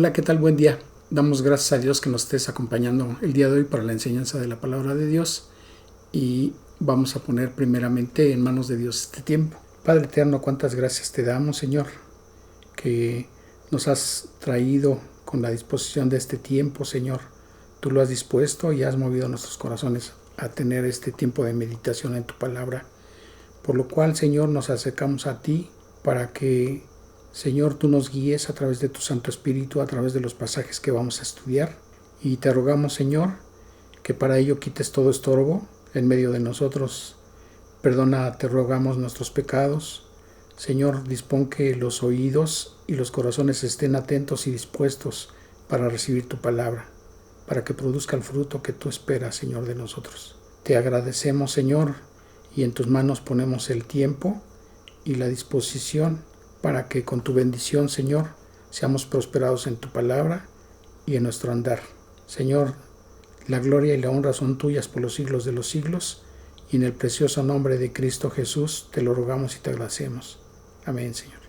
Hola, ¿qué tal? Buen día. Damos gracias a Dios que nos estés acompañando el día de hoy para la enseñanza de la palabra de Dios y vamos a poner primeramente en manos de Dios este tiempo. Padre eterno, cuántas gracias te damos, Señor, que nos has traído con la disposición de este tiempo, Señor. Tú lo has dispuesto y has movido nuestros corazones a tener este tiempo de meditación en tu palabra, por lo cual, Señor, nos acercamos a ti para que, Señor, tú nos guíes a través de tu Santo Espíritu, a través de los pasajes que vamos a estudiar. Y te rogamos, Señor, que para ello quites todo estorbo en medio de nosotros. Perdona, te rogamos nuestros pecados. Señor, dispón que los oídos y los corazones estén atentos y dispuestos para recibir tu palabra, para que produzca el fruto que tú esperas, Señor, de nosotros. Te agradecemos, Señor, y en tus manos ponemos el tiempo y la disposición para que con tu bendición, Señor, seamos prosperados en tu palabra y en nuestro andar. Señor, la gloria y la honra son tuyas por los siglos de los siglos, y en el precioso nombre de Cristo Jesús te lo rogamos y te agradecemos. Amén, Señor.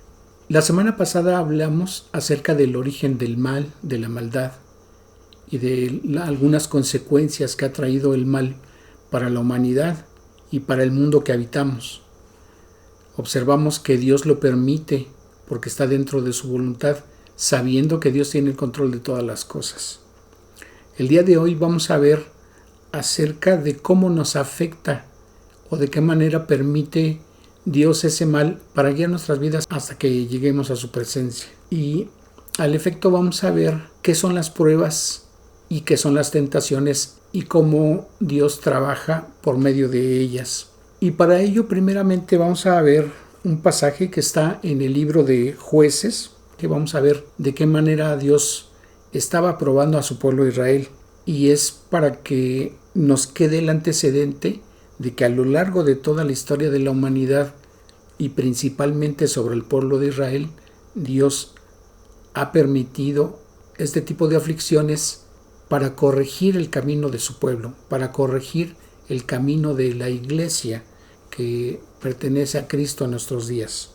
La semana pasada hablamos acerca del origen del mal, de la maldad, y de algunas consecuencias que ha traído el mal para la humanidad y para el mundo que habitamos. Observamos que Dios lo permite porque está dentro de su voluntad, sabiendo que Dios tiene el control de todas las cosas. El día de hoy vamos a ver acerca de cómo nos afecta o de qué manera permite Dios ese mal para guiar nuestras vidas hasta que lleguemos a su presencia. Y al efecto vamos a ver qué son las pruebas y qué son las tentaciones y cómo Dios trabaja por medio de ellas. Y para ello primeramente vamos a ver un pasaje que está en el libro de Jueces, que vamos a ver de qué manera Dios estaba probando a su pueblo Israel. Y es para que nos quede el antecedente de que a lo largo de toda la historia de la humanidad y principalmente sobre el pueblo de Israel, Dios ha permitido este tipo de aflicciones para corregir el camino de su pueblo, para corregir el camino de la iglesia que pertenece a Cristo en nuestros días.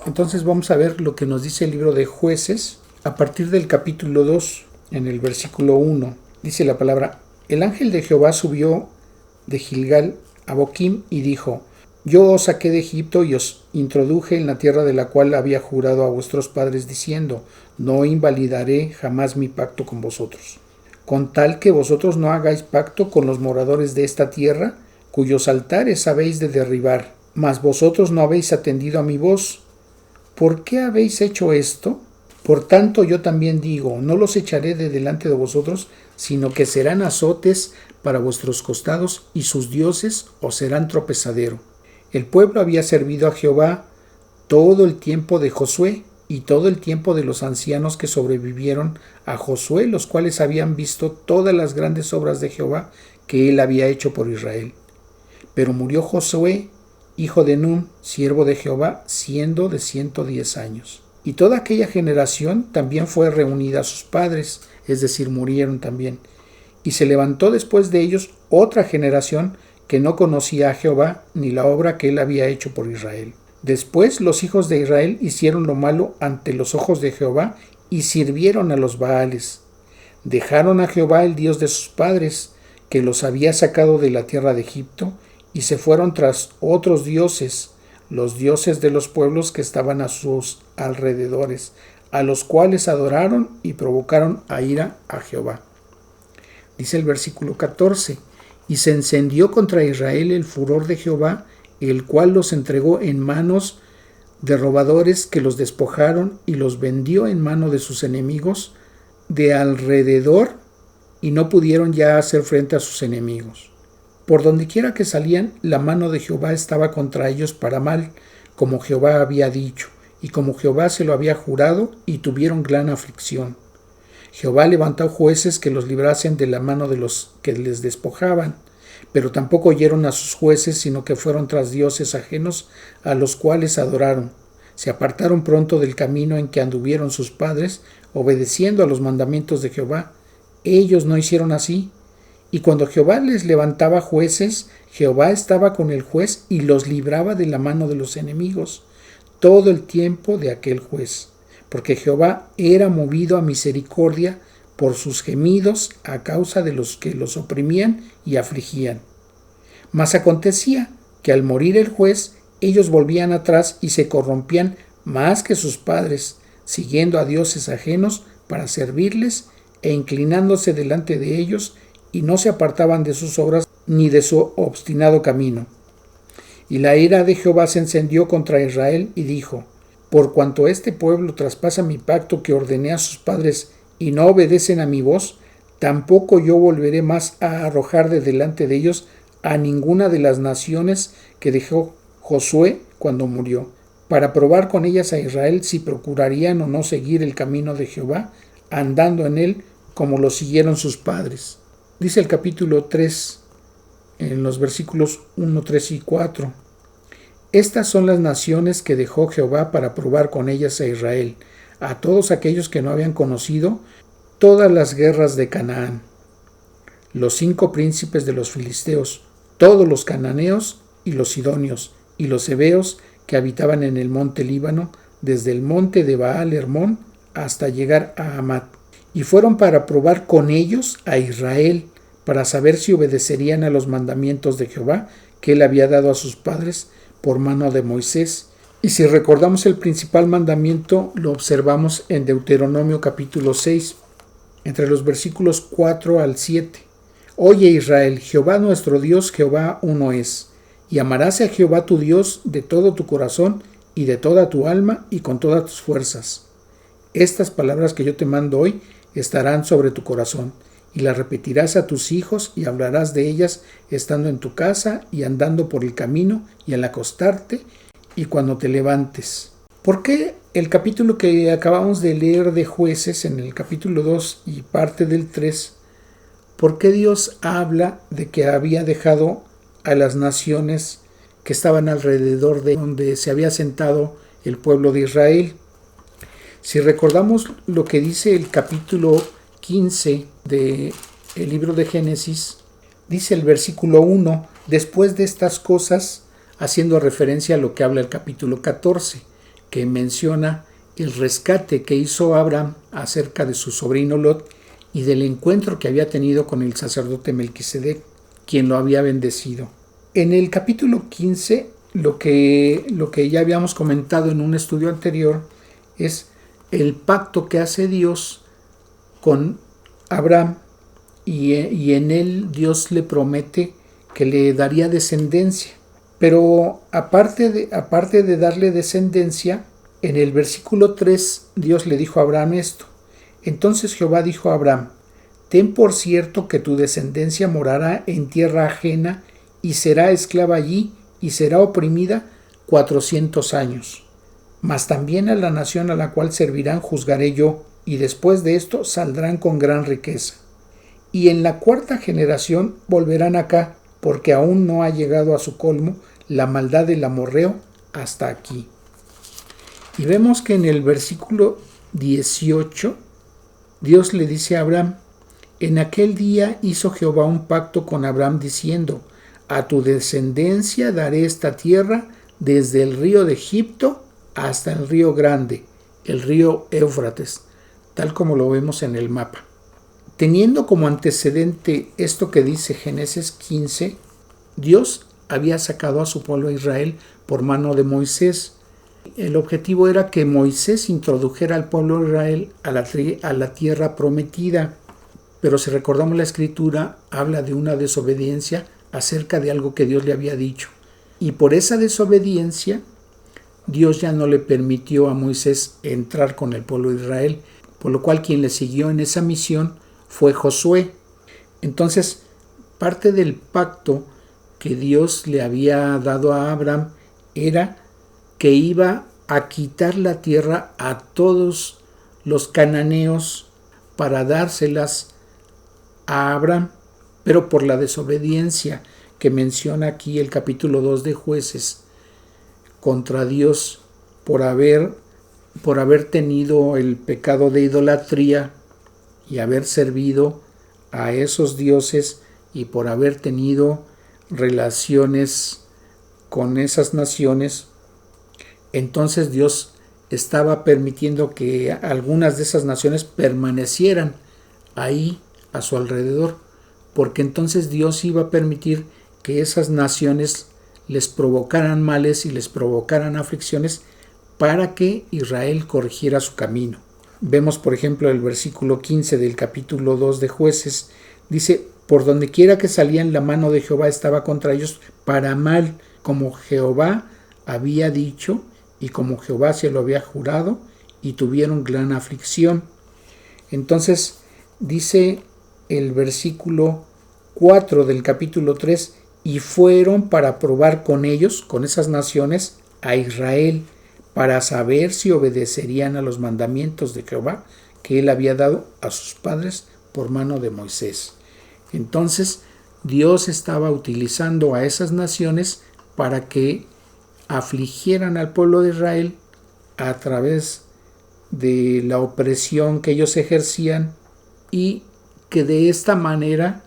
Entonces vamos a ver lo que nos dice el libro de Jueces a partir del capítulo 2, en el versículo 1. Dice la palabra: El ángel de Jehová subió de Gilgal a Boquim y dijo: Yo os saqué de Egipto y os introduje en la tierra de la cual había jurado a vuestros padres, diciendo: No invalidaré jamás mi pacto con vosotros, con tal que vosotros no hagáis pacto con los moradores de esta tierra, cuyos altares habéis de derribar. Mas vosotros no habéis atendido a mi voz. ¿Por qué habéis hecho esto? Por tanto yo también digo: no los echaré de delante de vosotros, sino que serán azotes para vuestros costados, y sus dioses os serán tropezadero. El pueblo había servido a Jehová todo el tiempo de Josué y todo el tiempo de los ancianos que sobrevivieron a Josué, los cuales habían visto todas las grandes obras de Jehová que él había hecho por Israel. Pero murió Josué, hijo de Nun, siervo de Jehová, siendo de 110 años. Y toda aquella generación también fue reunida a sus padres, es decir, murieron también. Y se levantó después de ellos otra generación que no conocía a Jehová ni la obra que él había hecho por Israel. Después los hijos de Israel hicieron lo malo ante los ojos de Jehová y sirvieron a los Baales. Dejaron a Jehová, el Dios de sus padres, que los había sacado de la tierra de Egipto, y se fueron tras otros dioses, los dioses de los pueblos que estaban a sus alrededores, a los cuales adoraron y provocaron a ira a Jehová. Dice el versículo 14: Y se encendió contra Israel el furor de Jehová, el cual los entregó en manos de robadores que los despojaron y los vendió en mano de sus enemigos de alrededor, y no pudieron ya hacer frente a sus enemigos. Por dondequiera que salían, la mano de Jehová estaba contra ellos para mal, como Jehová había dicho, y como Jehová se lo había jurado, y tuvieron gran aflicción. Jehová levantó jueces que los librasen de la mano de los que les despojaban, pero tampoco oyeron a sus jueces, sino que fueron tras dioses ajenos, a los cuales adoraron. Se apartaron pronto del camino en que anduvieron sus padres, obedeciendo a los mandamientos de Jehová. Ellos no hicieron así. Y cuando Jehová les levantaba jueces, Jehová estaba con el juez y los libraba de la mano de los enemigos todo el tiempo de aquel juez. porque Jehová era movido a misericordia por sus gemidos a causa de los que los oprimían y afligían. Mas acontecía que al morir el juez, ellos volvían atrás y se corrompían más que sus padres, siguiendo a dioses ajenos para servirles e inclinándose delante de ellos, y no se apartaban de sus obras ni de su obstinado camino. Y la ira de Jehová se encendió contra Israel y dijo: por cuanto este pueblo traspasa mi pacto que ordené a sus padres y no obedecen a mi voz, tampoco yo volveré más a arrojar de delante de ellos a ninguna de las naciones que dejó Josué cuando murió, para probar con ellas a Israel si procurarían o no seguir el camino de Jehová, andando en él como lo siguieron sus padres. Dice el capítulo 3, en los versículos 1, 3 y 4. Estas son las naciones que dejó Jehová para probar con ellas a Israel, a todos aquellos que no habían conocido todas las guerras de Canaán: los 5 príncipes de los filisteos, todos los cananeos y los sidonios, y los heveos que habitaban en el monte Líbano, desde el monte de Baal Hermón hasta llegar a Hamat. Y fueron para probar con ellos a Israel, para saber si obedecerían a los mandamientos de Jehová que él había dado a sus padres por mano de Moisés. Y si recordamos el principal mandamiento, lo observamos en Deuteronomio capítulo 6, entre los versículos 4 al 7. Oye Israel, Jehová nuestro Dios, Jehová uno es, y amarás a Jehová tu Dios de todo tu corazón y de toda tu alma y con todas tus fuerzas. Estas palabras que yo te mando hoy estarán sobre tu corazón, y las repetirás a tus hijos y hablarás de ellas estando en tu casa y andando por el camino y al acostarte y cuando te levantes. ¿Por qué el capítulo que acabamos de leer de Jueces, en el capítulo 2 y parte del 3, por qué Dios habla de que había dejado a las naciones que estaban alrededor de donde se había sentado el pueblo de Israel? Si recordamos lo que dice el capítulo 15 del libro de Génesis, dice el versículo 1, después de estas cosas, haciendo referencia a lo que habla el capítulo 14, que menciona el rescate que hizo Abraham acerca de su sobrino Lot y del encuentro que había tenido con el sacerdote Melquisedec, quien lo había bendecido. En el capítulo 15, lo que ya habíamos comentado en un estudio anterior, es el pacto que hace Dios con Abraham, y en él Dios le promete que le daría descendencia. Pero aparte de darle descendencia, en el versículo 3 Dios le dijo a Abraham esto: entonces Jehová dijo a Abraham: ten por cierto que tu descendencia morará en tierra ajena y será esclava allí y será oprimida 400 años. Mas también a la nación a la cual servirán juzgaré yo, y después de esto saldrán con gran riqueza. Y en la 4ª generación volverán acá, porque aún no ha llegado a su colmo la maldad del amorreo hasta aquí. Y vemos que en el versículo 18, Dios le dice a Abraham: en aquel día hizo Jehová un pacto con Abraham diciendo: a tu descendencia daré esta tierra desde el río de Egipto hasta el río grande, el río Éufrates, tal como lo vemos en el mapa. Teniendo como antecedente esto que dice Génesis 15, Dios había sacado a su pueblo Israel por mano de Moisés. El objetivo era que Moisés introdujera al pueblo de Israel a la tierra prometida. Pero si recordamos la escritura, habla de una desobediencia acerca de algo que Dios le había dicho. Y por esa desobediencia, Dios ya no le permitió a Moisés entrar con el pueblo de Israel, por lo cual quien le siguió en esa misión fue Josué. Entonces, parte del pacto que Dios le había dado a Abraham era que iba a quitar la tierra a todos los cananeos para dárselas a Abraham, pero por la desobediencia que menciona aquí el capítulo 2 de Jueces contra Dios, por haber tenido el pecado de idolatría y haber servido a esos dioses, y por haber tenido relaciones con esas naciones, entonces Dios estaba permitiendo que algunas de esas naciones permanecieran ahí a su alrededor, porque entonces Dios iba a permitir que esas naciones les provocaran males y les provocaran aflicciones para que Israel corrigiera su camino. Vemos, por ejemplo, el versículo 15 del capítulo 2 de Jueces, dice: por donde quiera que salían, la mano de Jehová estaba contra ellos para mal, como Jehová había dicho y como Jehová se lo había jurado, y tuvieron gran aflicción. Entonces dice el versículo 4 del capítulo 3: y fueron para probar con ellos, con esas naciones, a Israel, para saber si obedecerían a los mandamientos de Jehová que él había dado a sus padres por mano de Moisés. Entonces Dios estaba utilizando a esas naciones para que afligieran al pueblo de Israel a través de la opresión que ellos ejercían, y que de esta manera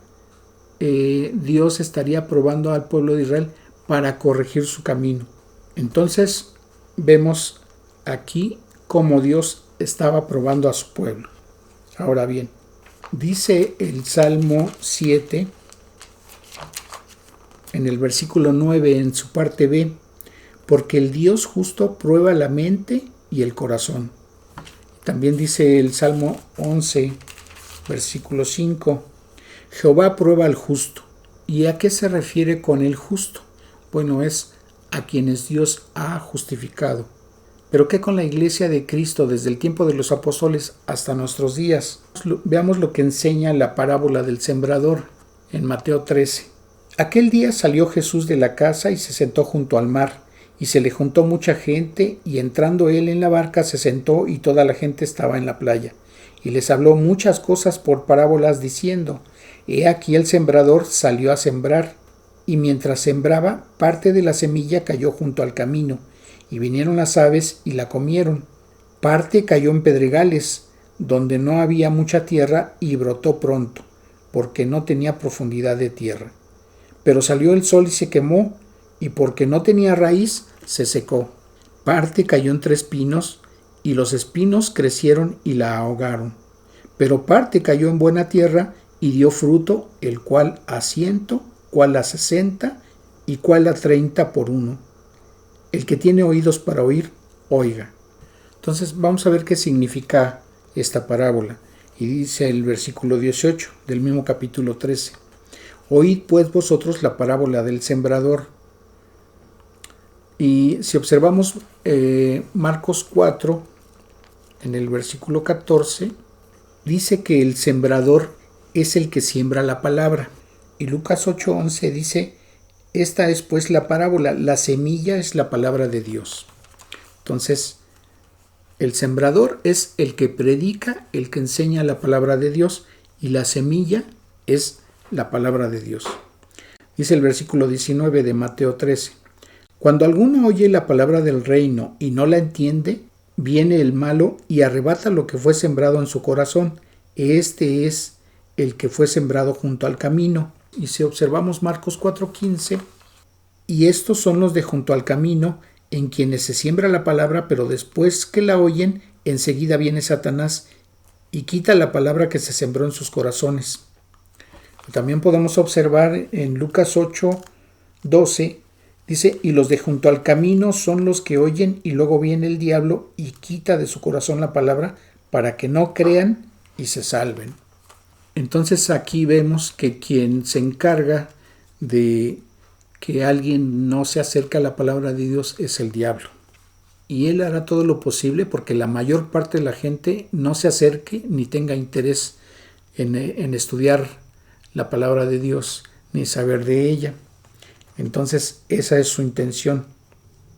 Dios estaría probando al pueblo de Israel para corregir su camino. Entonces vemos aquí cómo Dios estaba probando a su pueblo. Ahora bien, dice el Salmo 7 en el versículo 9 en su parte B: porque el Dios justo prueba la mente y el corazón. También dice el Salmo 11 versículo 5: Jehová prueba al justo. ¿Y a qué se refiere con el justo? Bueno, es a quienes Dios ha justificado. Pero ¿qué con la iglesia de Cristo desde el tiempo de los apóstoles hasta nuestros días? Veamos lo que enseña la parábola del sembrador en Mateo 13. Aquel día salió Jesús de la casa y se sentó junto al mar, y se le juntó mucha gente, y entrando él en la barca se sentó, y toda la gente estaba en la playa. Y les habló muchas cosas por parábolas, diciendo: he aquí el sembrador salió a sembrar, y mientras sembraba, parte de la semilla cayó junto al camino, y vinieron las aves y la comieron. Parte cayó en pedregales, donde no había mucha tierra, y brotó pronto, porque no tenía profundidad de tierra. Pero salió el sol y se quemó, y porque no tenía raíz, se secó. Parte cayó entre espinos, y los espinos crecieron y la ahogaron. Pero parte cayó en buena tierra, y dio fruto, el cual a 100, cual a 60, y cual a 30 por uno. El que tiene oídos para oír, oiga. Entonces vamos a ver qué significa esta parábola. Y dice el versículo 18 del mismo capítulo 13: oíd pues vosotros la parábola del sembrador. Y si observamos Marcos 4, en el versículo 14, dice que el sembrador es el que siembra la palabra. Y Lucas 8:11 dice: esta es pues la parábola, la semilla es la palabra de Dios. Entonces, el sembrador es el que predica, el que enseña la palabra de Dios, y la semilla es la palabra de Dios. Dice el versículo 19 de Mateo 13: cuando alguno oye la palabra del reino y no la entiende, viene el malo y arrebata lo que fue sembrado en su corazón. Este es el que fue sembrado junto al camino. Y si observamos Marcos 4:15, y estos son los de junto al camino, en quienes se siembra la palabra, pero después que la oyen, enseguida viene Satanás y quita la palabra que se sembró en sus corazones. También podemos observar en Lucas 8:12, dice: y los de junto al camino son los que oyen, y luego viene el diablo y quita de su corazón la palabra, para que no crean y se salven. Entonces aquí vemos que quien se encarga de que alguien no se acerque a la palabra de Dios es el diablo. Y él hará todo lo posible porque la mayor parte de la gente no se acerque ni tenga interés en estudiar la palabra de Dios ni saber de ella. Entonces esa es su intención.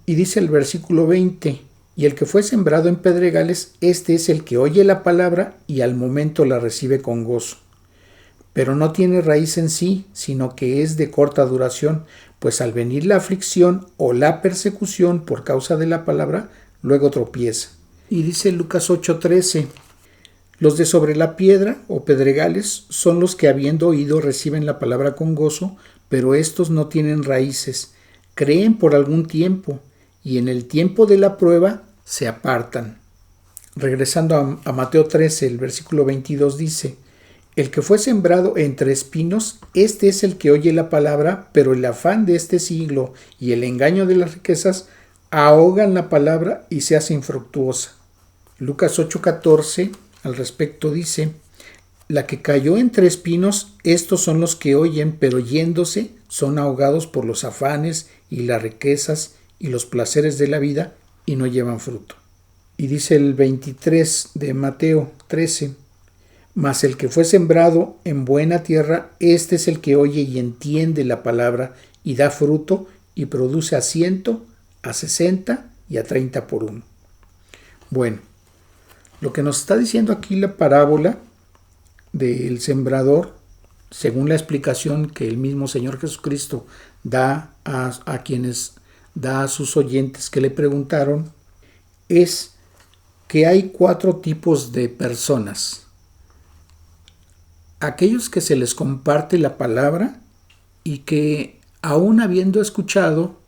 Y dice el versículo 20: y el que fue sembrado en pedregales, este es el que oye la palabra y al momento la recibe con gozo. Pero no tiene raíz en sí, sino que es de corta duración, pues al venir la aflicción o la persecución por causa de la palabra, luego tropieza. Y dice Lucas 8:13: los de sobre la piedra o pedregales son los que, habiendo oído, reciben la palabra con gozo, pero estos no tienen raíces, creen por algún tiempo, y en el tiempo de la prueba se apartan. Regresando a Mateo 13, el versículo 22 dice: el que fue sembrado entre espinos, este es el que oye la palabra, pero el afán de este siglo y el engaño de las riquezas ahogan la palabra y se hace infructuosa. Lucas 8:14 al respecto dice: la que cayó entre espinos, estos son los que oyen, pero yéndose son ahogados por los afanes y las riquezas y los placeres de la vida y no llevan fruto. Y dice el 23 de Mateo 13: mas el que fue sembrado en buena tierra, este es el que oye y entiende la palabra y da fruto y produce a 100, a 60 y a 30 por uno. Bueno, lo que nos está diciendo aquí la parábola del sembrador, según la explicación que el mismo Señor Jesucristo da a quienes da a sus oyentes que le preguntaron, es que hay 4 tipos de personas. Aquellos que se les comparte la palabra y que, aún habiendo escuchado,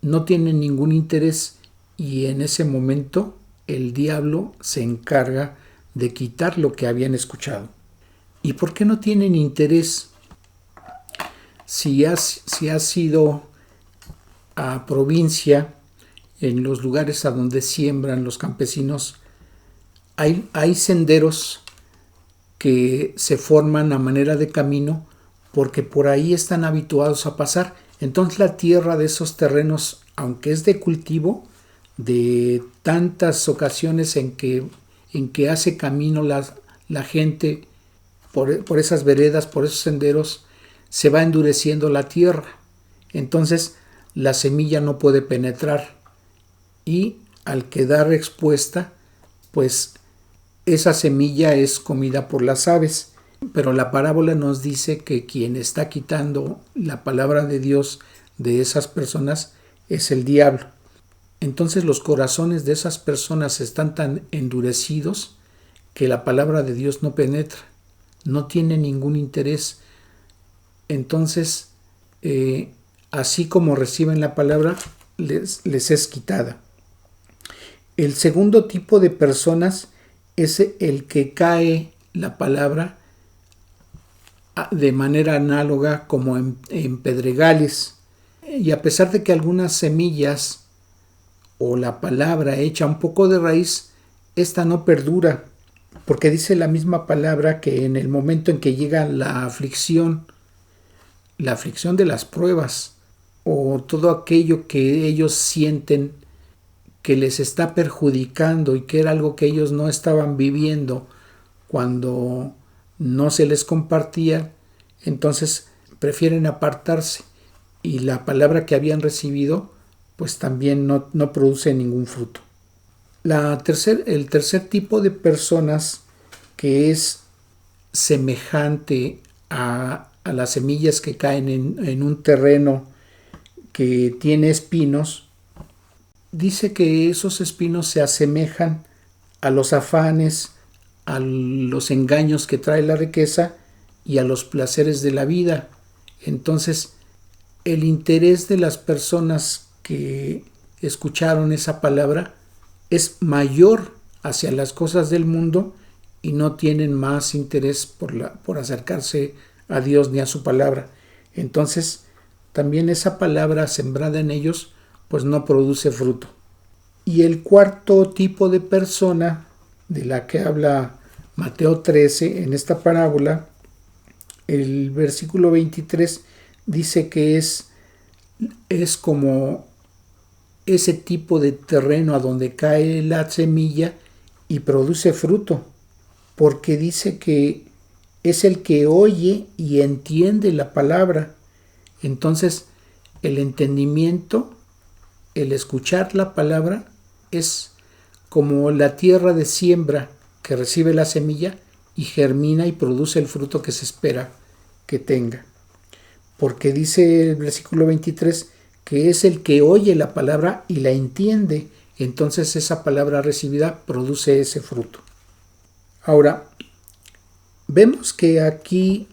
no tienen ningún interés, y en ese momento el diablo se encarga de quitar lo que habían escuchado. ¿Y por qué no tienen interés? Si has ido a provincia, en los lugares a donde siembran los campesinos, hay senderos que se forman a manera de camino porque por ahí están habituados a pasar. Entonces la tierra de esos terrenos, aunque es de cultivo, de tantas ocasiones en que hace camino la gente por esas veredas, por esos senderos, se va endureciendo la tierra. Entonces la semilla no puede penetrar, y al quedar expuesta, pues esa semilla es comida por las aves. Pero la parábola nos dice que quien está quitando la palabra de Dios de esas personas es el diablo. Entonces los corazones de esas personas están tan endurecidos que la palabra de Dios no penetra, no tiene ningún interés. Entonces, así como reciben la palabra, les es quitada. El segundo tipo de personas es el que cae la palabra de manera análoga como en pedregales. Y a pesar de que algunas semillas o la palabra echa un poco de raíz, esta no perdura, porque dice la misma palabra que en el momento en que llega la aflicción de las pruebas o todo aquello que ellos sienten que les está perjudicando y que era algo que ellos no estaban viviendo cuando no se les compartía, entonces prefieren apartarse, y la palabra que habían recibido pues también no produce ningún fruto. El tercer tipo de personas, que es semejante a las semillas que caen en un terreno que tiene espinos, dice que esos espinos se asemejan a los afanes, a los engaños que trae la riqueza y a los placeres de la vida. Entonces, el interés de las personas que escucharon esa palabra es mayor hacia las cosas del mundo y no tienen más interés por acercarse a Dios ni a su palabra. Entonces, también esa palabra sembrada en ellos pues no produce fruto. Y el cuarto tipo de persona de la que habla Mateo 13 en esta parábola, el versículo 23 dice que es como ese tipo de terreno a donde cae la semilla y produce fruto, porque dice que es el que oye y entiende la palabra. Entonces, el entendimiento, el escuchar la palabra, es como la tierra de siembra que recibe la semilla y germina y produce el fruto que se espera que tenga. Porque dice el versículo 23 que es el que oye la palabra y la entiende, entonces esa palabra recibida produce ese fruto. Ahora, vemos que aquí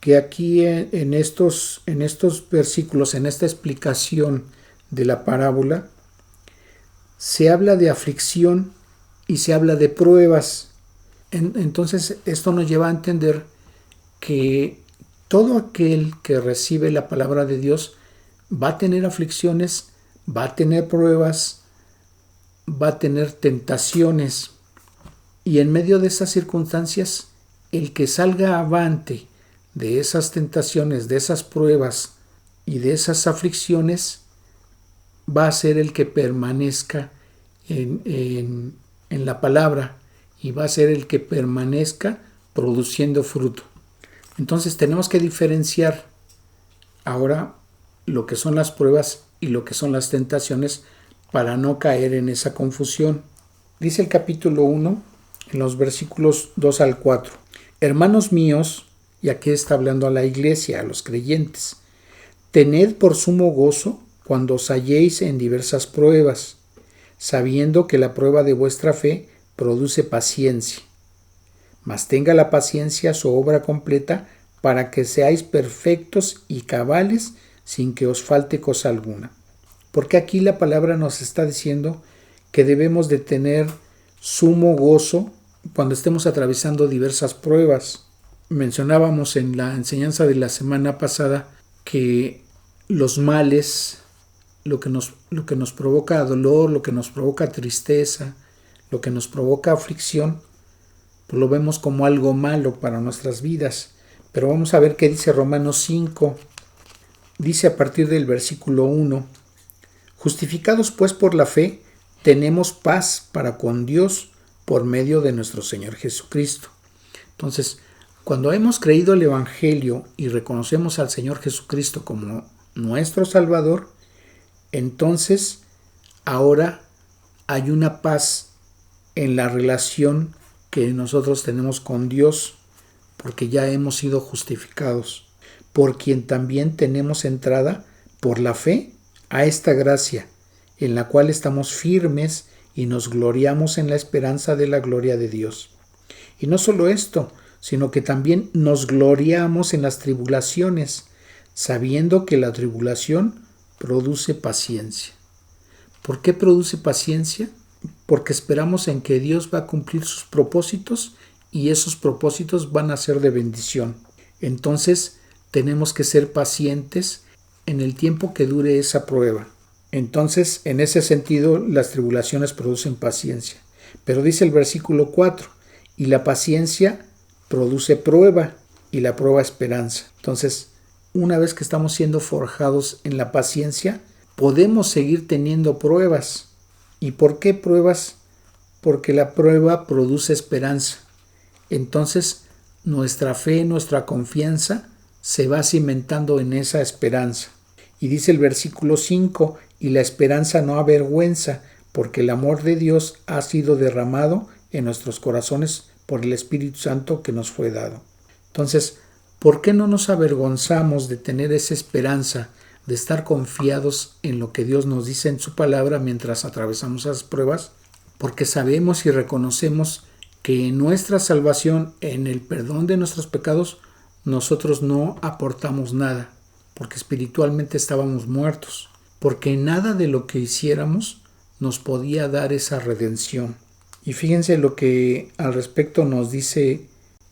en estos versículos, en esta explicación de la parábola, se habla de aflicción y se habla de pruebas. Entonces esto nos lleva a entender que todo aquel que recibe la palabra de Dios va a tener aflicciones, va a tener pruebas, va a tener tentaciones, y en medio de esas circunstancias, el que salga avante de esas tentaciones, de esas pruebas y de esas aflicciones, va a ser el que permanezca en la palabra, y va a ser el que permanezca produciendo fruto. Entonces tenemos que diferenciar ahora lo que son las pruebas y lo que son las tentaciones para no caer en esa confusión. Dice el capítulo 1 en los versículos 2 al 4. Hermanos míos, y aquí está hablando a la iglesia, a los creyentes, tened por sumo gozo cuando os halléis en diversas pruebas, sabiendo que la prueba de vuestra fe produce paciencia. Mas tenga la paciencia su obra completa, para que seáis perfectos y cabales sin que os falte cosa alguna. Porque aquí la palabra nos está diciendo que debemos de tener sumo gozo cuando estemos atravesando diversas pruebas. Mencionábamos en la enseñanza de la semana pasada que los males, lo que nos provoca dolor, lo que nos provoca tristeza, lo que nos provoca aflicción, pues lo vemos como algo malo para nuestras vidas. Pero vamos a ver qué dice Romanos 5. Dice a partir del versículo 1: justificados pues por la fe, tenemos paz para con Dios por medio de nuestro Señor Jesucristo. Entonces, cuando hemos creído el Evangelio y reconocemos al Señor Jesucristo como nuestro Salvador, entonces ahora hay una paz en la relación que nosotros tenemos con Dios, porque ya hemos sido justificados, por quien también tenemos entrada por la fe a esta gracia, en la cual estamos firmes y nos gloriamos en la esperanza de la gloria de Dios. Y no solo esto, sino que también nos gloriamos en las tribulaciones, sabiendo que la tribulación produce paciencia. ¿Por qué produce paciencia? Porque esperamos en que Dios va a cumplir sus propósitos, y esos propósitos van a ser de bendición. Entonces tenemos que ser pacientes en el tiempo que dure esa prueba. Entonces, en ese sentido, las tribulaciones producen paciencia. Pero dice el versículo 4, y la paciencia produce prueba, y la prueba esperanza. Entonces, una vez que estamos siendo forjados en la paciencia, podemos seguir teniendo pruebas. ¿Y por qué pruebas? Porque la prueba produce esperanza. Entonces, nuestra fe, nuestra confianza se va cimentando en esa esperanza. Y dice el versículo 5, y la esperanza no avergüenza, porque el amor de Dios ha sido derramado en nuestros corazones por el Espíritu Santo que nos fue dado. Entonces, ¿por qué no nos avergonzamos de tener esa esperanza, de estar confiados en lo que Dios nos dice en su palabra mientras atravesamos esas pruebas? Porque sabemos y reconocemos que en nuestra salvación, en el perdón de nuestros pecados, nosotros no aportamos nada, porque espiritualmente estábamos muertos, porque nada de lo que hiciéramos nos podía dar esa redención. Y fíjense lo que al respecto nos dice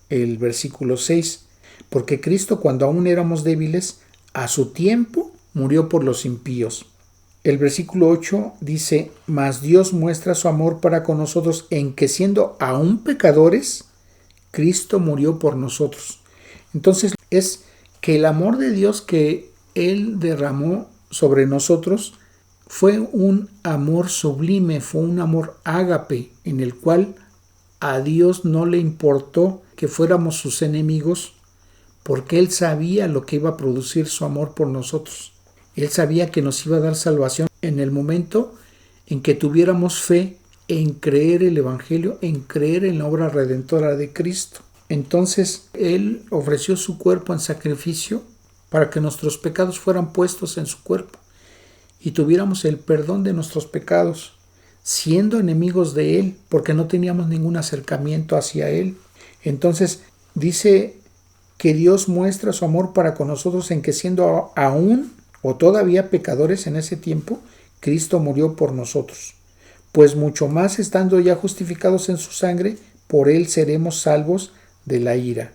el versículo 6, porque Cristo, cuando aún éramos débiles, a su tiempo murió por los impíos. El versículo 8 dice, mas Dios muestra su amor para con nosotros en que, siendo aún pecadores, Cristo murió por nosotros. Entonces es que el amor de Dios que Él derramó sobre nosotros fue un amor sublime, fue un amor ágape, en el cual a Dios no le importó que fuéramos sus enemigos, porque Él sabía lo que iba a producir su amor por nosotros. Él sabía que nos iba a dar salvación en el momento en que tuviéramos fe en creer el Evangelio, en creer en la obra redentora de Cristo. Entonces Él ofreció su cuerpo en sacrificio para que nuestros pecados fueran puestos en su cuerpo y tuviéramos el perdón de nuestros pecados, siendo enemigos de Él, porque no teníamos ningún acercamiento hacia Él. Entonces dice que Dios muestra su amor para con nosotros en que, siendo aún o todavía pecadores en ese tiempo, Cristo murió por nosotros. pues mucho más estando ya justificados en su sangre, por él seremos salvos de la ira.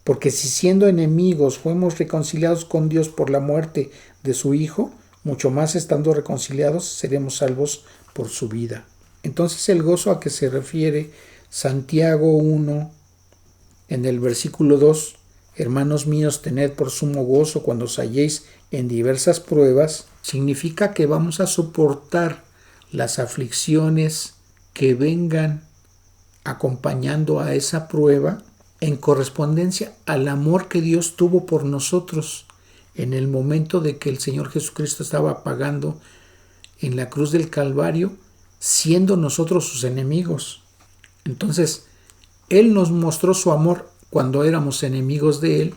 Porque si siendo enemigos fuimos reconciliados con Dios por la muerte de su Hijo, mucho más estando reconciliados seremos salvos por su vida. Entonces el gozo a que se refiere Santiago 1 en el versículo 2, hermanos míos, tened por sumo gozo cuando os halléis en diversas pruebas, significa que vamos a soportar las aflicciones que vengan acompañando a esa prueba en correspondencia al amor que Dios tuvo por nosotros en el momento de que el Señor Jesucristo estaba pagando en la cruz del Calvario, siendo nosotros sus enemigos. Entonces, Él nos mostró su amor cuando éramos enemigos de Él,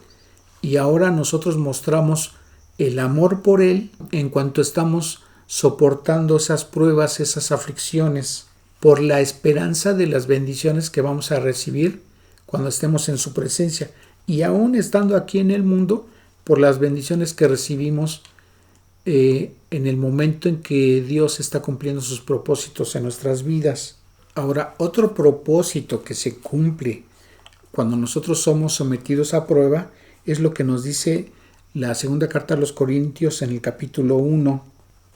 y ahora nosotros mostramos el amor por Él en cuanto estamos soportando esas pruebas, esas aflicciones, por la esperanza de las bendiciones que vamos a recibir cuando estemos en su presencia, y aún estando aquí en el mundo, por las bendiciones que recibimos en el momento en que Dios está cumpliendo sus propósitos en nuestras vidas. Ahora, otro propósito que se cumple cuando nosotros somos sometidos a prueba es lo que nos dice la segunda carta a los Corintios en el capítulo 1.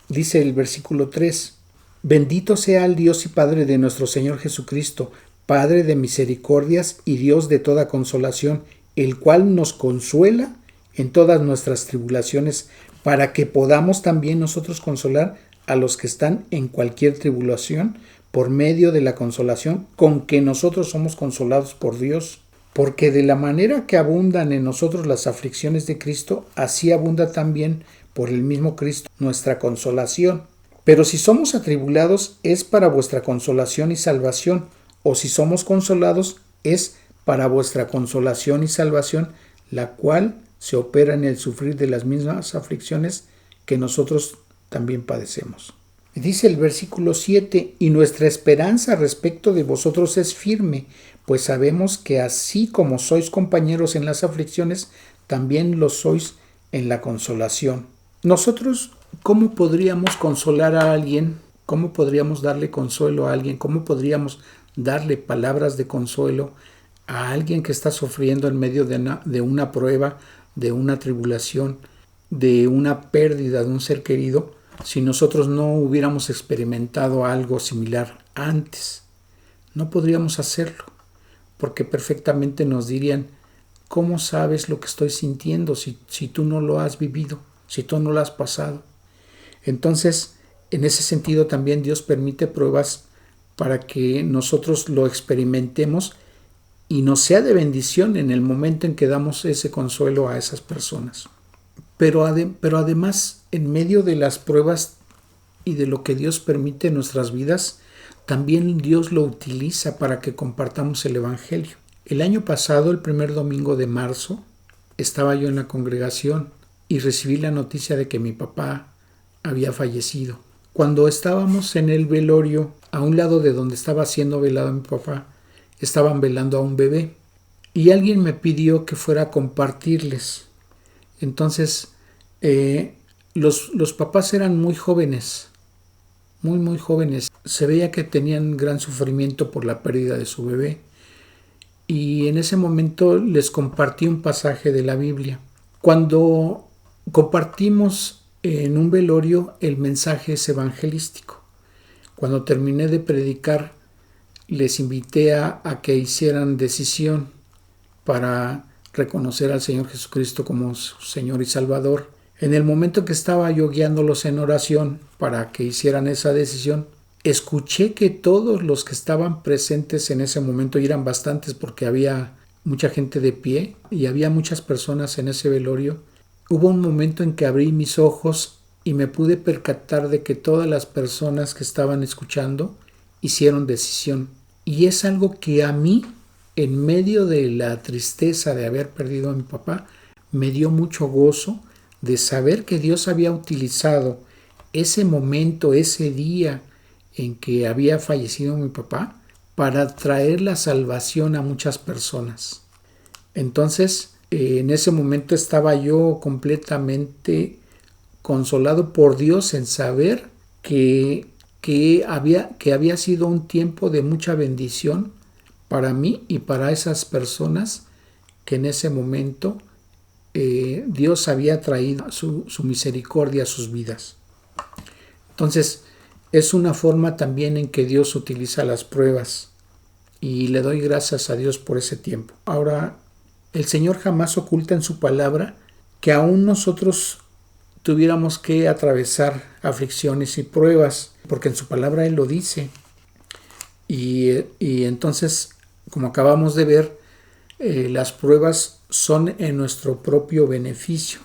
Dice el versículo 3: Bendito sea el Dios y Padre de nuestro Señor Jesucristo, Padre de misericordias y Dios de toda consolación, el cual nos consuela en todas nuestras tribulaciones, para que podamos también nosotros consolar a los que están en cualquier tribulación, por medio de la consolación con que nosotros somos consolados por Dios. Porque de la manera que abundan en nosotros las aflicciones de Cristo, así abunda también por el mismo Cristo nuestra consolación. Pero si somos atribulados, es para vuestra consolación y salvación, o si somos consolados, es para vuestra consolación y salvación, la cual se opera en el sufrir de las mismas aflicciones que nosotros también padecemos. Dice el versículo 7: Y nuestra esperanza respecto de vosotros es firme, pues sabemos que así como sois compañeros en las aflicciones, también lo sois en la consolación. Nosotros, ¿cómo podríamos consolar a alguien? ¿Cómo podríamos darle consuelo a alguien? ¿Cómo podríamos darle palabras de consuelo a alguien que está sufriendo en medio de una prueba, de una tribulación, de una pérdida de un ser querido, si nosotros no hubiéramos experimentado algo similar antes? No podríamos hacerlo, porque perfectamente nos dirían: ¿cómo sabes lo que estoy sintiendo si tú no lo has vivido, si tú no lo has pasado? Entonces, en ese sentido también Dios permite pruebas para que nosotros lo experimentemos y nos sea de bendición en el momento en que damos ese consuelo a esas personas. Pero además, en medio de las pruebas y de lo que Dios permite en nuestras vidas, también Dios lo utiliza para que compartamos el Evangelio. El año pasado, el primer domingo de marzo, estaba yo en la congregación y recibí la noticia de que mi papá había fallecido. Cuando estábamos en el velorio, a un lado de donde estaba siendo velado mi papá, estaban velando a un bebé y alguien me pidió que fuera a compartirles. Entonces, los papás eran muy jóvenes, muy jóvenes. Se veía que tenían gran sufrimiento por la pérdida de su bebé. Y en ese momento les compartí un pasaje de la Biblia. Cuando compartimos en un velorio, el mensaje es evangelístico. Cuando terminé de predicar, les invité a que hicieran decisión para reconocer al Señor Jesucristo como su Señor y Salvador. En el momento que estaba yo guiándolos en oración para que hicieran esa decisión, escuché que todos los que estaban presentes en ese momento, y eran bastantes porque había mucha gente de pie y había muchas personas en ese velorio, hubo un momento en que abrí mis ojos y me pude percatar de que todas las personas que estaban escuchando hicieron decisión. Y es algo que a mí, en medio de la tristeza de haber perdido a mi papá, me dio mucho gozo de saber que Dios había utilizado ese momento, ese día en que había fallecido mi papá, para traer la salvación a muchas personas. Entonces, en ese momento estaba yo completamente consolado por Dios en saber que que había sido un tiempo de mucha bendición para mí y para esas personas que en ese momento Dios había traído su misericordia a sus vidas. Entonces, es una forma también en que Dios utiliza las pruebas y le doy gracias a Dios por ese tiempo. Ahora, el Señor jamás oculta en su palabra que aún nosotros tuviéramos que atravesar aflicciones y pruebas, porque en su palabra Él lo dice. Y entonces, como acabamos de ver, las pruebas son en nuestro propio beneficio.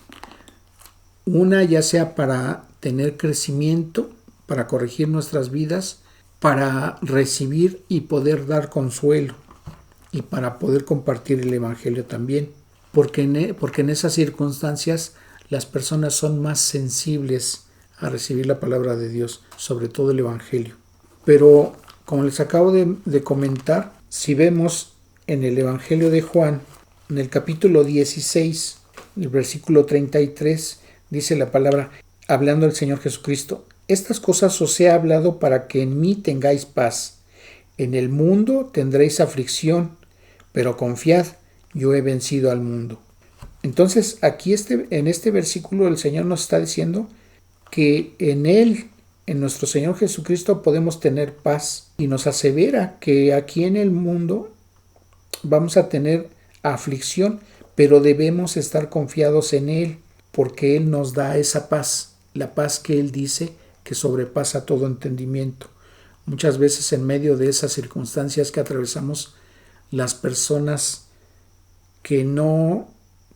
Una ya sea para tener crecimiento, para corregir nuestras vidas, para recibir y poder dar consuelo y para poder compartir el Evangelio también. Porque en esas circunstancias las personas son más sensibles a recibir la palabra de Dios, sobre todo el Evangelio. Pero, como les acabo de comentar, si vemos en el Evangelio de Juan, en el capítulo 16, el versículo 33, dice la palabra, hablando el Señor Jesucristo: estas cosas os he hablado para que en mí tengáis paz. En el mundo tendréis aflicción, pero confiad, yo he vencido al mundo. Entonces, aquí en este versículo el Señor nos está diciendo que en Él, en nuestro Señor Jesucristo, podemos tener paz, y nos asevera que aquí en el mundo vamos a tener aflicción, pero debemos estar confiados en Él, porque Él nos da esa paz, la paz que Él dice que sobrepasa todo entendimiento. Muchas veces en medio de esas circunstancias que atravesamos, las personas que no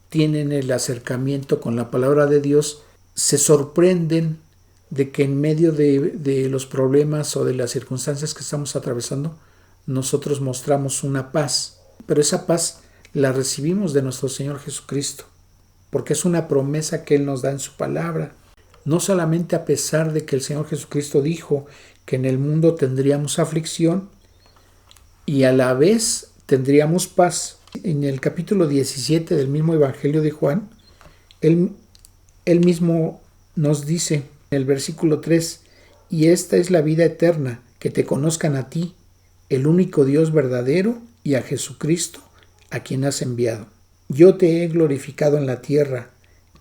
tienen el acercamiento con la palabra de Dios se sorprenden de que en medio de los problemas o de las circunstancias que estamos atravesando, nosotros mostramos una paz. Pero esa paz la recibimos de nuestro Señor Jesucristo, porque es una promesa que Él nos da en su palabra. No solamente a pesar de que el Señor Jesucristo dijo que en el mundo tendríamos aflicción y a la vez tendríamos paz. En el capítulo 17 del mismo Evangelio de Juan, él mismo nos dice en el versículo 3: y esta es la vida eterna, que te conozcan a ti, el único Dios verdadero, y a Jesucristo, a quien has enviado. Yo te he glorificado en la tierra,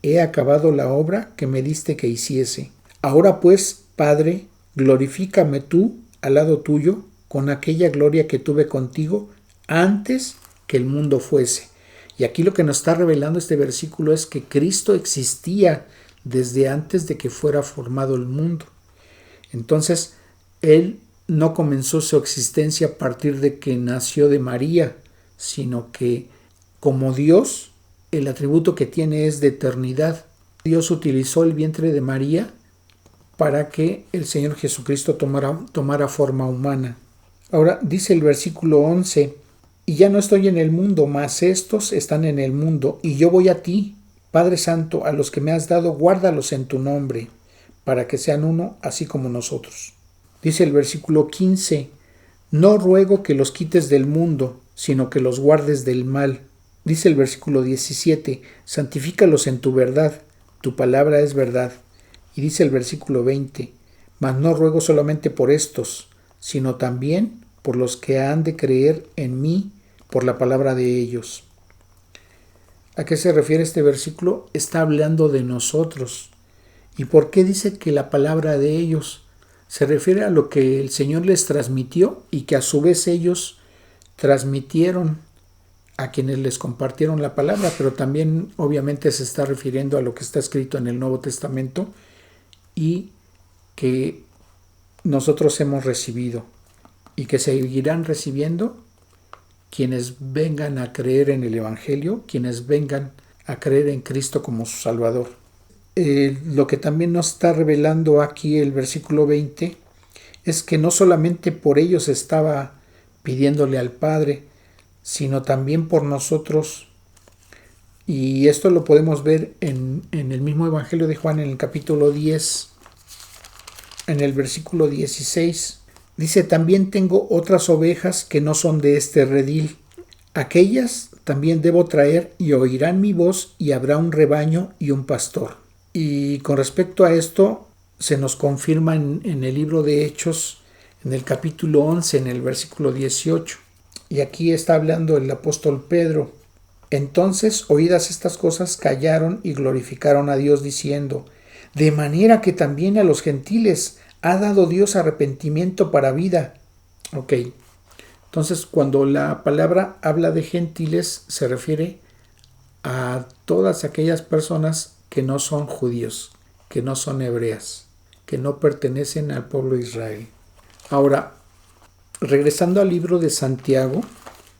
he acabado la obra que me diste que hiciese. Ahora pues, Padre, glorifícame tú al lado tuyo con aquella gloria que tuve contigo antes que el mundo fuese. Y aquí lo que nos está revelando este versículo es que Cristo existía desde antes de que fuera formado el mundo. Entonces, Él no comenzó su existencia a partir de que nació de María, sino que como Dios, el atributo que tiene es de eternidad. Dios utilizó el vientre de María para que el Señor Jesucristo tomara forma humana. Ahora dice el versículo 11: y ya no estoy en el mundo, mas estos están en el mundo, y yo voy a ti. Padre Santo, a los que me has dado, guárdalos en tu nombre, para que sean uno, así como nosotros. Dice el versículo 15: no ruego que los quites del mundo, sino que los guardes del mal. Dice el versículo 17: santifícalos en tu verdad, tu palabra es verdad. Y dice el versículo 20: mas no ruego solamente por estos, sino también por los que han de creer en mí por la palabra de ellos. ¿A qué se refiere este versículo? Está hablando de nosotros. ¿Y por qué dice que la palabra de ellos? Se refiere a lo que el Señor les transmitió y que a su vez ellos transmitieron a quienes les compartieron la palabra, pero también obviamente se está refiriendo a lo que está escrito en el Nuevo Testamento y que nosotros hemos recibido y que seguirán recibiendo quienes vengan a creer en el Evangelio, quienes vengan a creer en Cristo como su Salvador. Lo que también nos está revelando aquí el versículo 20 es que no solamente por ellos estaba pidiéndole al Padre, sino también por nosotros. Y esto lo podemos ver en el mismo Evangelio de Juan, en el capítulo 10, en el versículo 16. Dice: también tengo otras ovejas que no son de este redil. Aquellas también debo traer, y oirán mi voz, y habrá un rebaño y un pastor. Y con respecto a esto, se nos confirma en el libro de Hechos, en el capítulo 11, en el versículo 18. Y aquí está hablando el apóstol Pedro. Entonces, oídas estas cosas, callaron y glorificaron a Dios diciendo: de manera que también a los gentiles ha dado Dios arrepentimiento para vida. Ok, entonces cuando la palabra habla de gentiles se refiere a todas aquellas personas que no son judíos, que no son hebreas, que no pertenecen al pueblo de Israel. Ahora, regresando al libro de Santiago,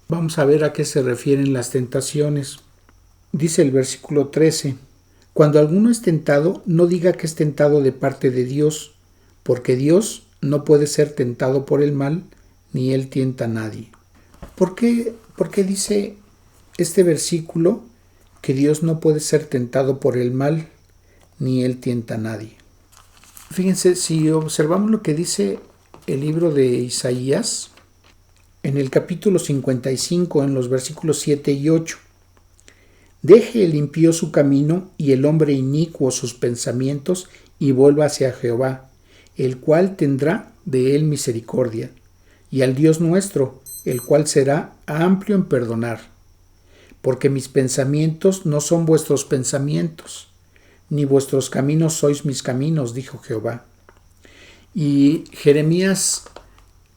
vamos a ver a qué se refieren las tentaciones. Dice el versículo 13: cuando alguno es tentado, no diga que es tentado de parte de Dios, porque Dios no puede ser tentado por el mal, ni él tienta a nadie. ¿Por qué dice este versículo que Dios no puede ser tentado por el mal, ni él tienta a nadie? Fíjense, si observamos lo que dice el libro de Isaías, en el capítulo 55, en los versículos 7 y 8, deje el impío su camino y el hombre inicuo sus pensamientos y vuelva hacia Jehová, el cual tendrá de él misericordia, y al Dios nuestro, el cual será amplio en perdonar. Porque mis pensamientos no son vuestros pensamientos, ni vuestros caminos sois mis caminos, dijo Jehová. Y Jeremías,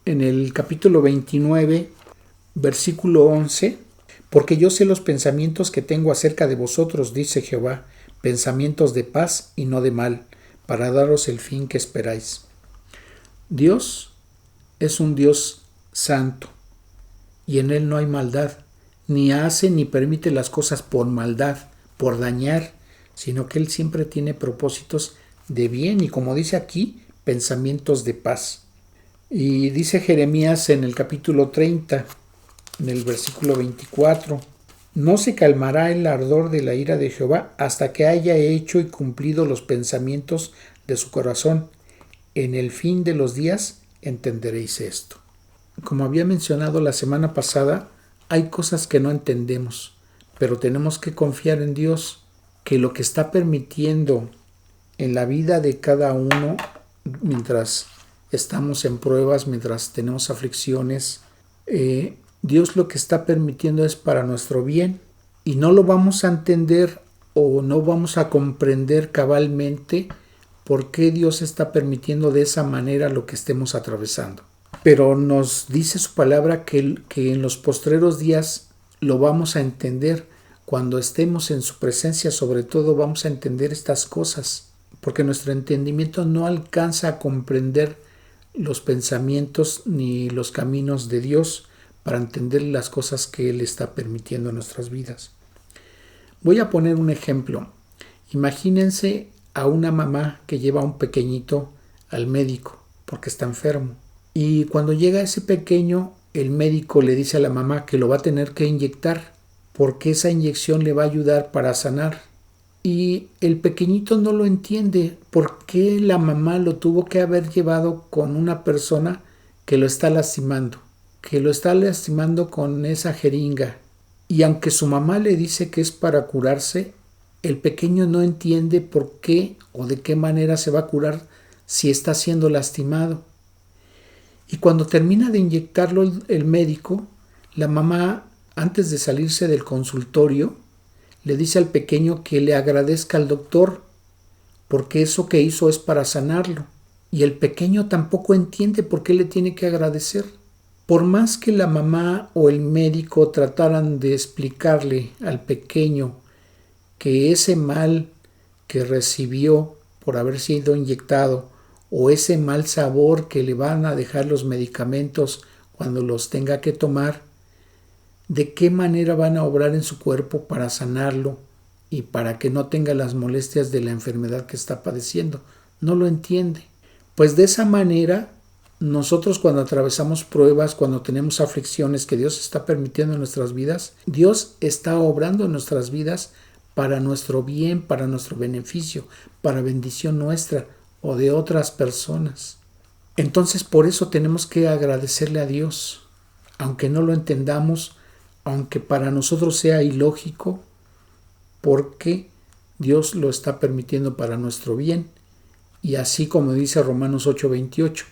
en el capítulo 29, versículo 11, porque yo sé los pensamientos que tengo acerca de vosotros, dice Jehová, pensamientos de paz y no de mal, para daros el fin que esperáis. Dios es un Dios santo, y en él no hay maldad, ni hace ni permite las cosas por maldad, por dañar, sino que él siempre tiene propósitos de bien y, como dice aquí, pensamientos de paz. Y dice Jeremías en el capítulo 30, en el versículo 24, no se calmará el ardor de la ira de Jehová hasta que haya hecho y cumplido los pensamientos de su corazón. En el fin de los días entenderéis esto. Como había mencionado la semana pasada, hay cosas que no entendemos, pero tenemos que confiar en Dios, que lo que está permitiendo en la vida de cada uno, mientras estamos en pruebas, mientras tenemos aflicciones, Dios lo que está permitiendo es para nuestro bien, y no lo vamos a entender o no vamos a comprender cabalmente por qué Dios está permitiendo de esa manera lo que estemos atravesando. Pero nos dice su palabra que en los postreros días lo vamos a entender. Cuando estemos en su presencia, sobre todo, vamos a entender estas cosas, porque nuestro entendimiento no alcanza a comprender los pensamientos ni los caminos de Dios para entender las cosas que Él está permitiendo en nuestras vidas. Voy a poner un ejemplo. Imagínense a una mamá que lleva a un pequeñito al médico porque está enfermo. Y cuando llega ese pequeño, el médico le dice a la mamá que lo va a tener que inyectar porque esa inyección le va a ayudar para sanar. Y el pequeñito no lo entiende. ¿Por qué la mamá lo tuvo que haber llevado con una persona que lo está lastimando? Que lo está lastimando con esa jeringa. Y aunque su mamá le dice que es para curarse, el pequeño no entiende por qué o de qué manera se va a curar si está siendo lastimado. Y cuando termina de inyectarlo el médico, la mamá, antes de salirse del consultorio, le dice al pequeño que le agradezca al doctor porque eso que hizo es para sanarlo. Y el pequeño tampoco entiende por qué le tiene que agradecer. Por más que la mamá o el médico trataran de explicarle al pequeño que ese mal que recibió por haber sido inyectado o ese mal sabor que le van a dejar los medicamentos cuando los tenga que tomar, de qué manera van a obrar en su cuerpo para sanarlo y para que no tenga las molestias de la enfermedad que está padeciendo. No lo entiende. Pues de esa manera, nosotros cuando atravesamos pruebas, cuando tenemos aflicciones que Dios está permitiendo en nuestras vidas, Dios está obrando en nuestras vidas para nuestro bien, para nuestro beneficio, para bendición nuestra o de otras personas. Entonces por eso tenemos que agradecerle a Dios, aunque no lo entendamos, aunque para nosotros sea ilógico, porque Dios lo está permitiendo para nuestro bien Y así como dice Romanos 8:28,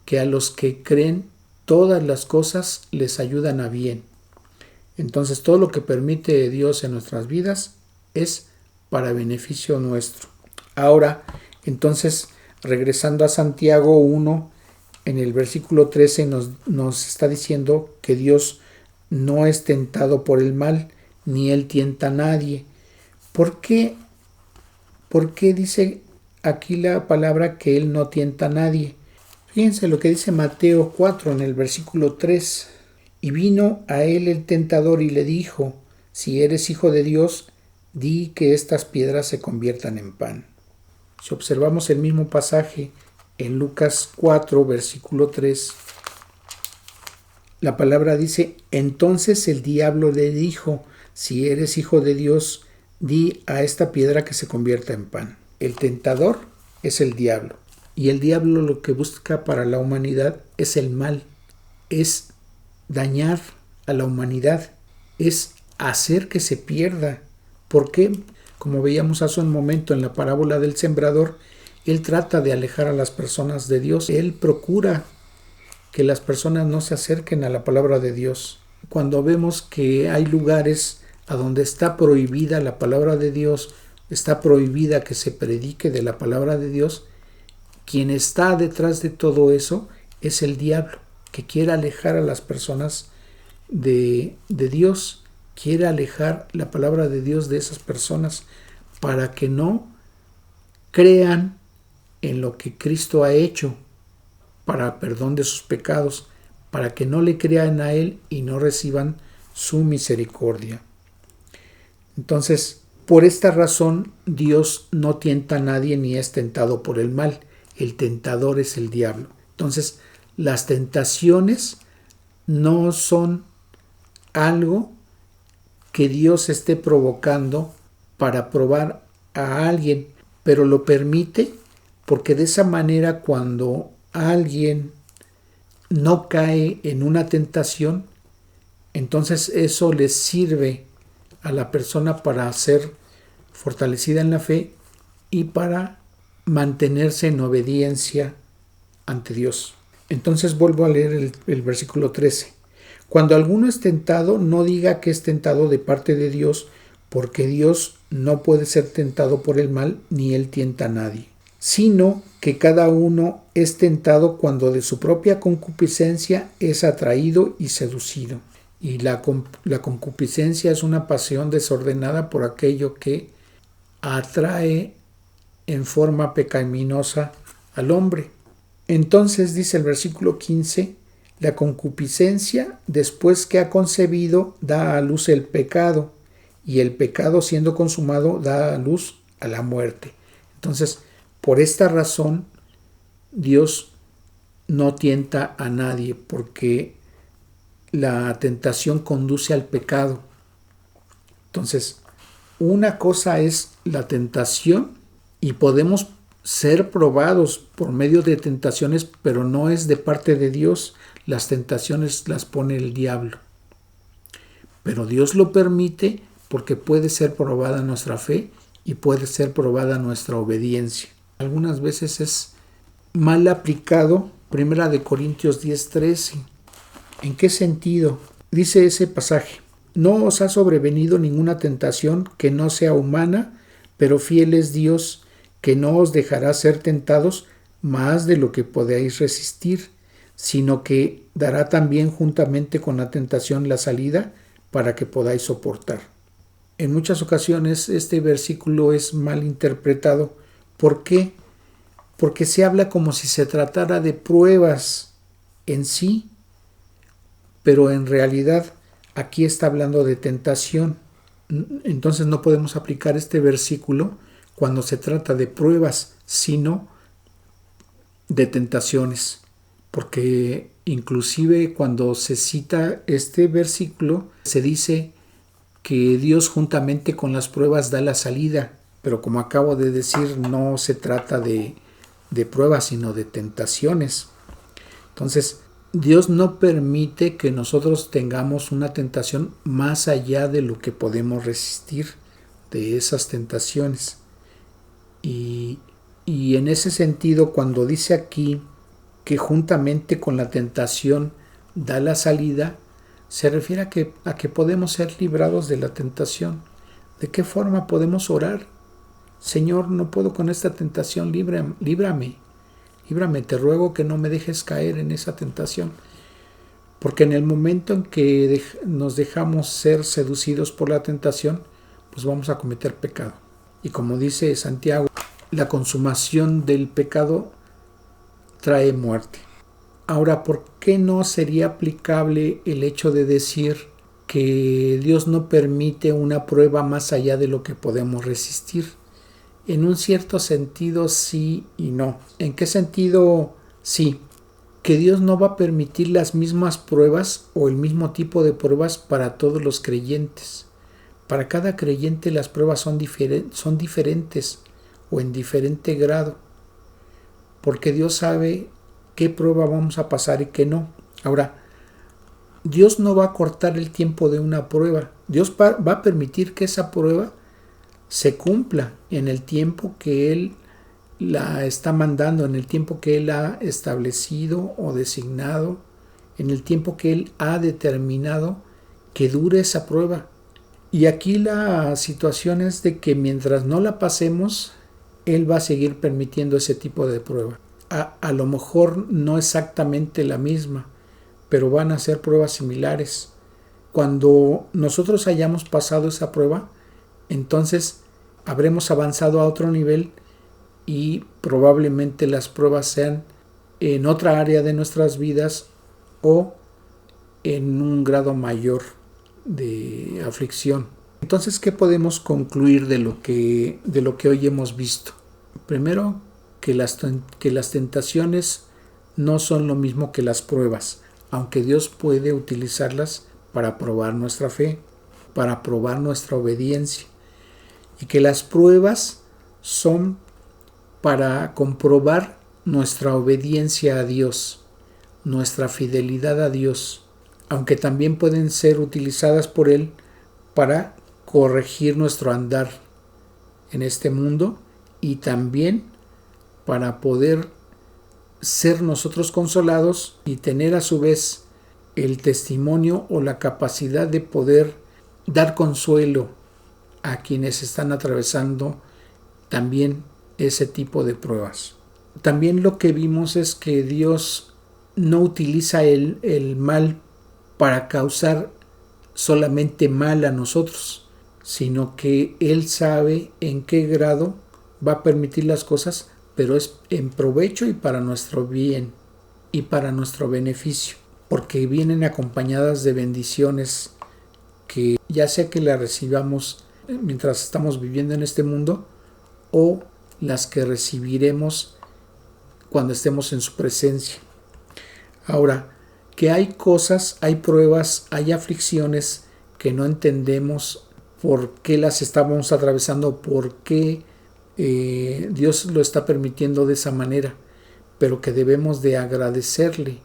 que a los que creen todas las cosas les ayudan a bien. Entonces todo lo que permite Dios en nuestras vidas es para beneficio nuestro. Ahora, entonces, regresando a Santiago 1, en el versículo 13 nos está diciendo que Dios no es tentado por el mal, ni Él tienta a nadie. ¿Por qué? ¿Por qué dice aquí la palabra que Él no tienta a nadie? Fíjense lo que dice Mateo 4 en el versículo 3. Y vino a él el tentador y le dijo, si eres hijo de Dios, di que estas piedras se conviertan en pan. Si observamos el mismo pasaje en Lucas 4, versículo 3, la palabra dice, entonces el diablo le dijo, si eres hijo de Dios, di a esta piedra que se convierta en pan. El tentador es el diablo. Y el diablo lo que busca para la humanidad es el mal, es dañar a la humanidad, es hacer que se pierda. ¿Por qué? Como veíamos hace un momento en la parábola del sembrador, él trata de alejar a las personas de Dios. Él procura que las personas no se acerquen a la palabra de Dios. Cuando vemos que hay lugares a donde está prohibida la palabra de Dios, está prohibida que se predique de la palabra de Dios, quien está detrás de todo eso es el diablo, que quiere alejar a las personas de Dios, quiere alejar la palabra de Dios de esas personas para que no crean en lo que Cristo ha hecho para perdón de sus pecados, para que no le crean a Él y no reciban su misericordia. Entonces, por esta razón, Dios no tienta a nadie ni es tentado por el mal. El tentador es el diablo. Entonces, las tentaciones no son algo que Dios esté provocando para probar a alguien, pero lo permite porque de esa manera cuando alguien no cae en una tentación, entonces eso le sirve a la persona para ser fortalecida en la fe y para mantenerse en obediencia ante Dios. Entonces vuelvo a leer el versículo 13. Cuando alguno es tentado, no diga que es tentado de parte de Dios, porque Dios no puede ser tentado por el mal, ni Él tienta a nadie, sino que cada uno es tentado cuando de su propia concupiscencia es atraído y seducido. Y la concupiscencia es una pasión desordenada por aquello que atrae en forma pecaminosa al hombre. Entonces dice el versículo 15, la concupiscencia, después que ha concebido, da a luz el pecado, y el pecado siendo consumado da a luz a la muerte. Entonces, por esta razón, Dios no tienta a nadie, porque la tentación conduce al pecado. Entonces, una cosa es la tentación y podemos ser probados por medio de tentaciones, pero no es de parte de Dios. Las tentaciones las pone el diablo. Pero Dios lo permite porque puede ser probada nuestra fe y puede ser probada nuestra obediencia. Algunas veces es mal aplicado. 1 Corintios 10:13. ¿En qué sentido? Dice ese pasaje: no os ha sobrevenido ninguna tentación que no sea humana, pero fiel es Dios, que no os dejará ser tentados más de lo que podáis resistir, sino que dará también juntamente con la tentación la salida para que podáis soportar. En muchas ocasiones este versículo es mal interpretado. ¿Por qué? Porque se habla como si se tratara de pruebas en sí, pero en realidad aquí está hablando de tentación. Entonces no podemos aplicar este versículo cuando se trata de pruebas, sino de tentaciones. Porque inclusive cuando se cita este versículo, se dice que Dios juntamente con las pruebas da la salida. Pero como acabo de decir, no se trata de pruebas, sino de tentaciones. Entonces, Dios no permite que nosotros tengamos una tentación más allá de lo que podemos resistir de esas tentaciones. Y Y en ese sentido, cuando dice aquí que juntamente con la tentación da la salida, se refiere a que podemos ser librados de la tentación. ¿De qué forma podemos orar? Señor, no puedo con esta tentación, líbrame, te ruego que no me dejes caer en esa tentación. Porque en el momento en que nos dejamos ser seducidos por la tentación, pues vamos a cometer pecado. Y como dice Santiago, la consumación del pecado trae muerte. Ahora, ¿por qué no sería aplicable el hecho de decir que Dios no permite una prueba más allá de lo que podemos resistir? En un cierto sentido sí y no. ¿En qué sentido sí? Que Dios no va a permitir las mismas pruebas o el mismo tipo de pruebas para todos los creyentes. Para cada creyente las pruebas son diferentes o en diferente grado, porque Dios sabe qué prueba vamos a pasar y qué no. Ahora, Dios no va a cortar el tiempo de una prueba. Dios va a permitir que esa prueba se cumpla en el tiempo que Él la está mandando, en el tiempo que Él ha establecido o designado, en el tiempo que Él ha determinado que dure esa prueba. Y aquí la situación es de que mientras no la pasemos, Él va a seguir permitiendo ese tipo de prueba. A lo mejor no exactamente la misma, pero van a ser pruebas similares. Cuando nosotros hayamos pasado esa prueba, entonces habremos avanzado a otro nivel y probablemente las pruebas sean en otra área de nuestras vidas o en un grado mayor de aflicción. Entonces, ¿qué podemos concluir de lo que hoy hemos visto? Primero, que las tentaciones no son lo mismo que las pruebas, aunque Dios puede utilizarlas para probar nuestra fe, para probar nuestra obediencia, y que las pruebas son para comprobar nuestra obediencia a Dios, nuestra fidelidad a Dios, aunque también pueden ser utilizadas por Él para corregir nuestro andar en este mundo y también para poder ser nosotros consolados y tener a su vez el testimonio o la capacidad de poder dar consuelo a quienes están atravesando también ese tipo de pruebas. También lo que vimos es que Dios no utiliza el mal para causar solamente mal a nosotros, sino que Él sabe en qué grado va a permitir las cosas, pero es en provecho y para nuestro bien y para nuestro beneficio, porque vienen acompañadas de bendiciones que ya sea que las recibamos mientras estamos viviendo en este mundo o las que recibiremos cuando estemos en su presencia. Ahora, que hay cosas, hay pruebas, hay aflicciones que no entendemos por qué las estamos atravesando, por qué Dios lo está permitiendo de esa manera, pero que debemos de agradecerle,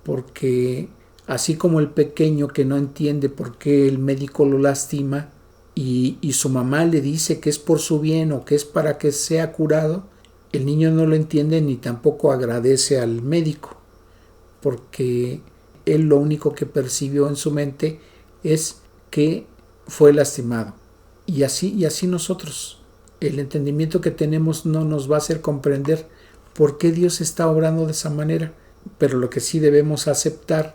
porque así como el pequeño que no entiende por qué el médico lo lastima y su mamá le dice que es por su bien o que es para que sea curado, el niño no lo entiende ni tampoco agradece al médico, porque él lo único que percibió en su mente es que fue lastimado. Y así nosotros, el entendimiento que tenemos no nos va a hacer comprender por qué Dios está obrando de esa manera, pero lo que sí debemos aceptar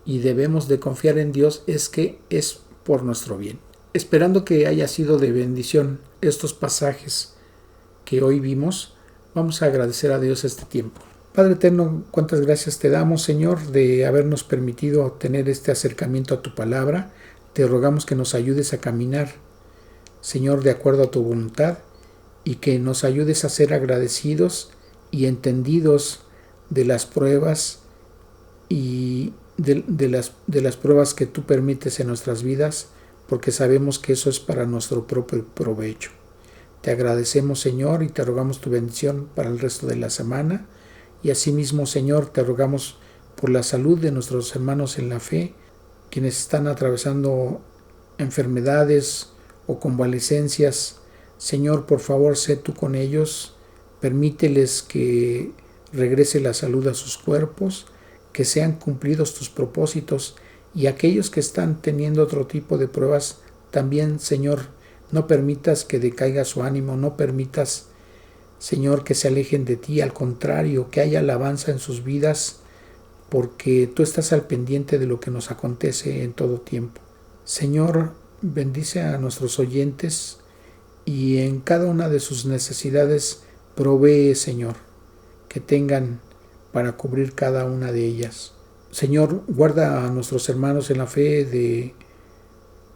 y debemos de confiar en Dios es que es por nuestro bien. Esperando que haya sido de bendición estos pasajes que hoy vimos, vamos a agradecer a Dios este tiempo. Padre eterno, cuántas gracias te damos, Señor, de habernos permitido tener este acercamiento a tu palabra. Te rogamos que nos ayudes a caminar, Señor, de acuerdo a tu voluntad y que nos ayudes a ser agradecidos y entendidos de las pruebas y de las pruebas que tú permites en nuestras vidas, porque sabemos que eso es para nuestro propio provecho. Te agradecemos, Señor, y te rogamos tu bendición para el resto de la semana. Y asimismo, Señor, te rogamos por la salud de nuestros hermanos en la fe, quienes están atravesando enfermedades o convalecencias. Señor, por favor, sé tú con ellos, Permíteles que regrese la salud a sus cuerpos, que sean cumplidos tus propósitos, y aquellos que están teniendo otro tipo de pruebas, también, Señor, no permitas que decaiga su ánimo, no permitas, Señor, que se alejen de ti, al contrario, que haya alabanza en sus vidas, porque tú estás al pendiente de lo que nos acontece en todo tiempo. Señor, bendice a nuestros oyentes y en cada una de sus necesidades provee, Señor, que tengan para cubrir cada una de ellas. Señor, guarda a nuestros hermanos en la fe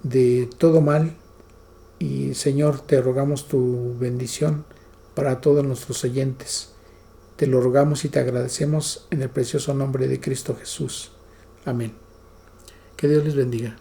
de todo mal y, Señor, te rogamos tu bendición para todos nuestros oyentes. Te lo rogamos y te agradecemos en el precioso nombre de Cristo Jesús. Amén. Que Dios les bendiga.